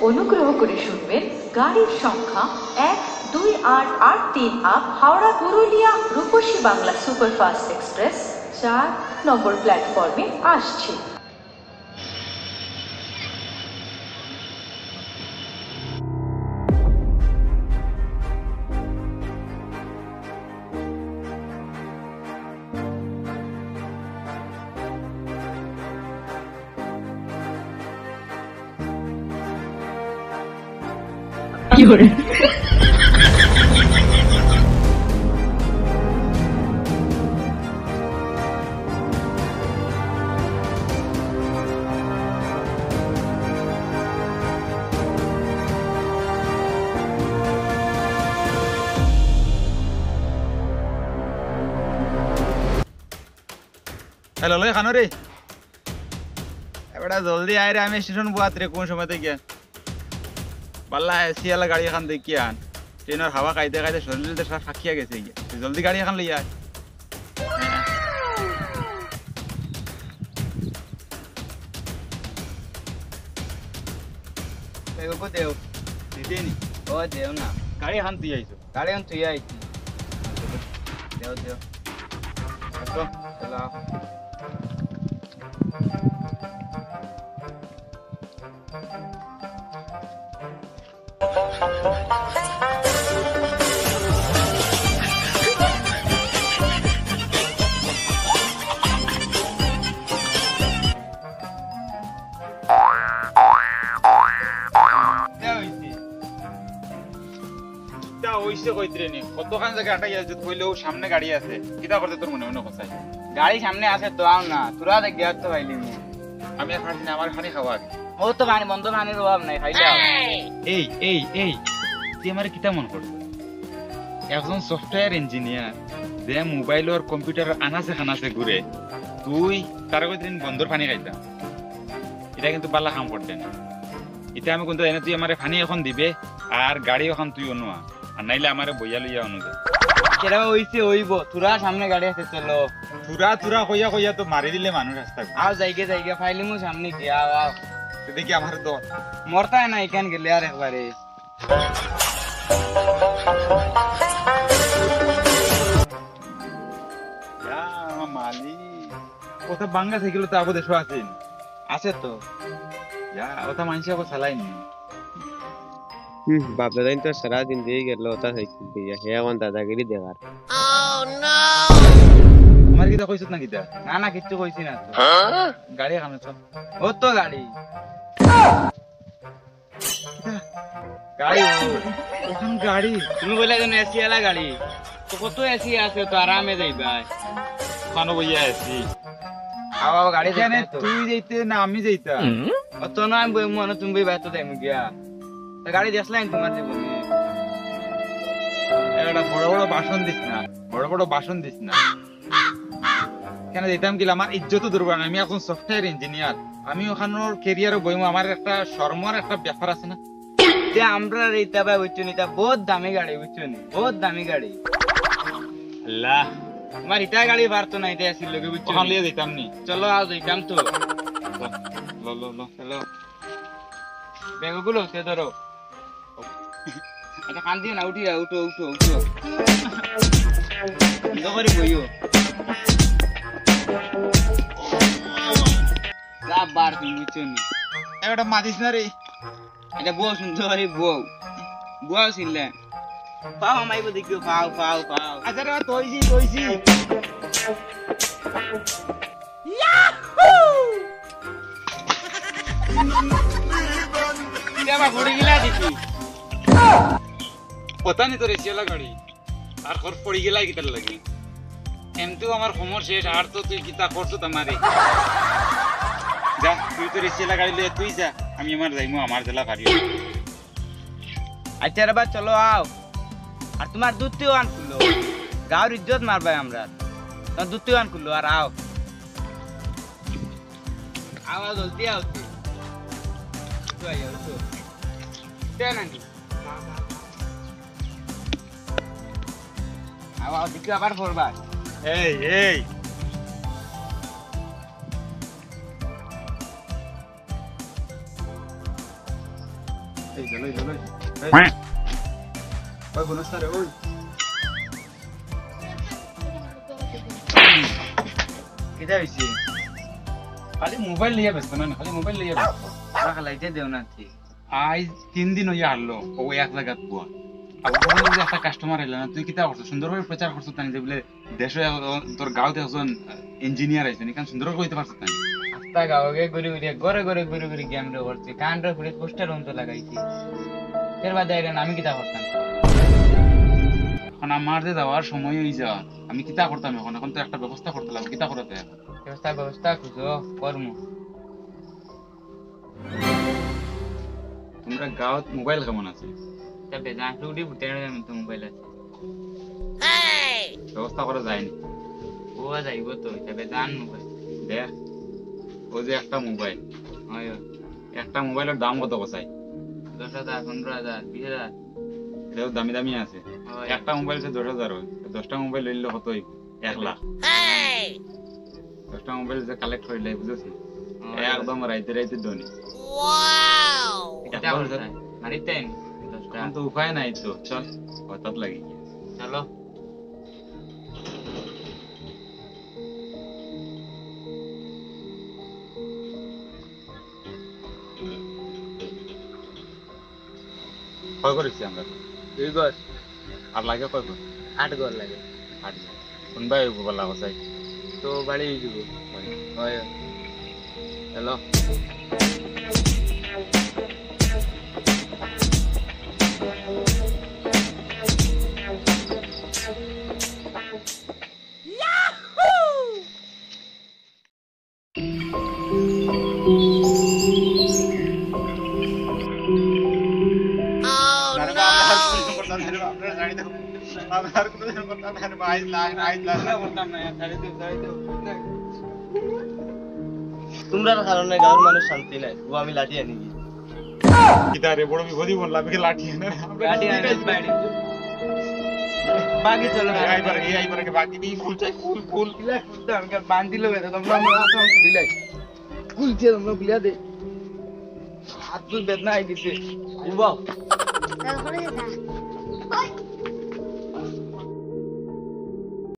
অনুগ্রহ করে শুনবেন গাড়ির সংখ্যা 12883 হাওড়া পুরুলিয়া রূপসী বাংলা সুপারফাস্ট এক্সপ্রেস 4 নম্বর প্ল্যাটফর্মে আসছে। हेलो लो खानो रे बड़ा जल्दी आए रे हमें स्टेशन बुआत रे कौन समय तक बल्ला एसी वाला गाड़ी खान देखिए आन ट्रेन और हवा खाइते खाइते शरीर से सारा फाकिया कैसे जल्दी गाड़ी खान ले आए को देव दीदी नहीं ओ देव ना गाड़ी खान दिया गाड़ी हम तुई आई देव देव तो चलो কতখান জায়গা আটাই আছে কইলেও সামনে গাড়ি আছে কিটা করতে তোর মনে মনে কথা গাড়ি সামনে আছে তো আও না তোরা দেখ গিয়া তো পাইলি আমি আর খানি না আমার খানি খাওয়া ও তো পানি বন্ধ পানির অভাব নাই খাইলে এই এই এই তুই আমারে কিটা মন করছ একজন সফটওয়্যার ইঞ্জিনিয়ার যে মোবাইল আর কম্পিউটার আনাছে খানাছে ঘুরে তুই তার কদিন বন্ধর পানি খাইতা এটা কিন্তু পাল্লা কাম করতে না এটা আমি কোনটা জানি তুই আমারে পানি এখন দিবে আর গাড়ি এখন তুই অনুয়া আর নাইলে আমারে বইয়া লইয়া অনুদে কেরা হইছে হইব তোরা সামনে গাড়ি আছে চলো তুরা তুরা কইয়া কইয়া তো মারি দিলে মানুষ রাস্তা আও যাইগে যাইগে ফাইলিমু সামনে গিয়া আও দেখি আমার তো মরতা না এখান গেলে আর একবারে মালি ওটা বাঙ্গা সাইকেল তো আবো দেশো আছে আছে তো ওটা মানুষ আবো চালাইনি बाप दादा तो सारा दिन दे गेलो होता साइकिल दिया हे वन दादागिरी देगार আমার কিটা কইছত না কিটা না না কিচ্ছু কইছি না তো গাড়ি খামে তো ও তো গাড়ি গাড়ি ওখান গাড়ি তুমি বলে যেন এসি वाला গাড়ি তো কত এসি আছে তো আরামে যাইবা কানো বইয়া আছি আও আও গাড়ি কেন দেখতে তো তুই যাইতে না আমি যাইতা ও তো না আমি মনে তুমি বই বাইতো দেম গিয়া গাড়ি দেখলাম তোমার জীবনে একটা বড় বড় ভাষণ দিস না বড় বড় ভাষণ দিস না কেন যেতাম কি আমার ইজ্জত দুর্বল আমি এখন সফটওয়্যার ইঞ্জিনিয়ার আমি ওখানোর ক্যারিয়ারে বইমু আমার একটা শর্মার একটা ব্যাপার আছে না যে আমরা রেতা ভাই বুঝছো নি তা বহুত দামি গাড়ি বুঝছো নি বহুত দামি গাড়ি আল্লাহ তোমার ইটা গাড়ি পারতো না এটা আসিল লগে বুঝছো ওখান লিয়ে যেতাম নি চলো আও যাইতাম তো লো লো লো চলো ব্যাগগুলো সে ধরো এটা কান দিও না উঠি উঠো উঠো উঠো বন্ধ করে বইও যা বার তুমি বুঝছো নি এটা মাদিস না রে এটা বউ সুন্দরী বউ বউ ছিলে পাও আমাইব দেখিও পাও পাও পাও আচ্ছা রে তইছি দেবা পড়ে গিলা দেখি পতা নি তোর এসিয়ালা গাড়ি আর খর পড়ি গেলাই কিতার লাগে এমতো আমার সময় শেষ আর তো তুই কিতা করছো তোমারে যা তুই তোর এসিয়ালা গাড়ি লয়ে তুই যা আমি আমার যাইমু আমার জেলা গাড়ি আচ্ছা রে বা চলো আও আর তোমার দুধটিও আন খুললো গাঁর ইজ্জত মারবাই আমরা তোমার দুধটিও আন খুললো আর আও আও জলদি আও তুই আয় তো নানি আও আও দিকে আবার পড়বা এই এই এই লই ওই বনস্তা রে ওই কিটা হইছে খালি মোবাইল লিয়ে ব্যস্ত না খালি মোবাইল লিয়ে ব্যস্ত টাকা লাইতে দেও না ঠিক আজ 3 দিন হইয়া হারলো ও এক জায়গা পোয়া আর ওখানে যে একটা কাস্টমার এলো না তুই কিতা করছিস সুন্দরভাবে প্রচার করছিস তাই যে বলে দেশে তোর গাঁওতে একজন ইঞ্জিনিয়ার আইছেন এখান সুন্দর কইতে পারছিস তাই আস্তা গাওগে ঘরে ঘরে গেম রে করছি কানরে ফুড়ে পোস্টার অন্ত লাগাইছি এর বাদে আইরেন আমি কিটা করতাম এখন আমার যে যাওয়ার সময় হয়ে যা আমি কিতা করতাম এখন তো একটা ব্যবস্থা করতে লাগবে কিতা করতে ব্যবস্থা খুঁজো কর্ম তোমরা গাঁৱত মোবাইল কেমন আছে তবে জানতে উঠি বুঝতে তো মোবাইল আছে ব্যবস্থা করা যায়নি ও যাইব তো তবে জান মোবাইল দেখ ও যে একটা মোবাইল হয় একটা মোবাইলের দাম কত বসাই 10,000 15,000 20,000 এটাও দামি দামি আছে হয়। একটা মোবাইল সে 10,000 হয় 10টা মোবাইল লইলে কত হইব 1 লাখ 10টা মোবাইল যে কালেক্ট হইলে বুঝছিস একদম রাইতে রাইতে ধনী এটা বলছ মারিতেন 10টা এখন তো উপায় নাই তো চল হঠাৎ লাগি চলো কয় করেছি আমরা 2 গজ আর লাগে কয় কর 8 গজ লাগে আট কোনবাই বলা বসাই তো বাড়ি দিব হয় হ্যালো তোমরা কারণে গাঁর মানুষ শান্তি নাই ও আমি লাঠি আনি কিতা রে বড় বিপদই বললাম কি লাঠি এনে গাড়ি আনে বাড়ি বাকি চলো এই পারে বাকি দি ফুল চাই ফুল দিলা তো আমাকে বান্ধিলো বেটা তোমরা আমার হাত দিলাই কুলছে তোমরা বিলা দে হাত বেদনা আই দিছে উবাও তারপরে যা ওই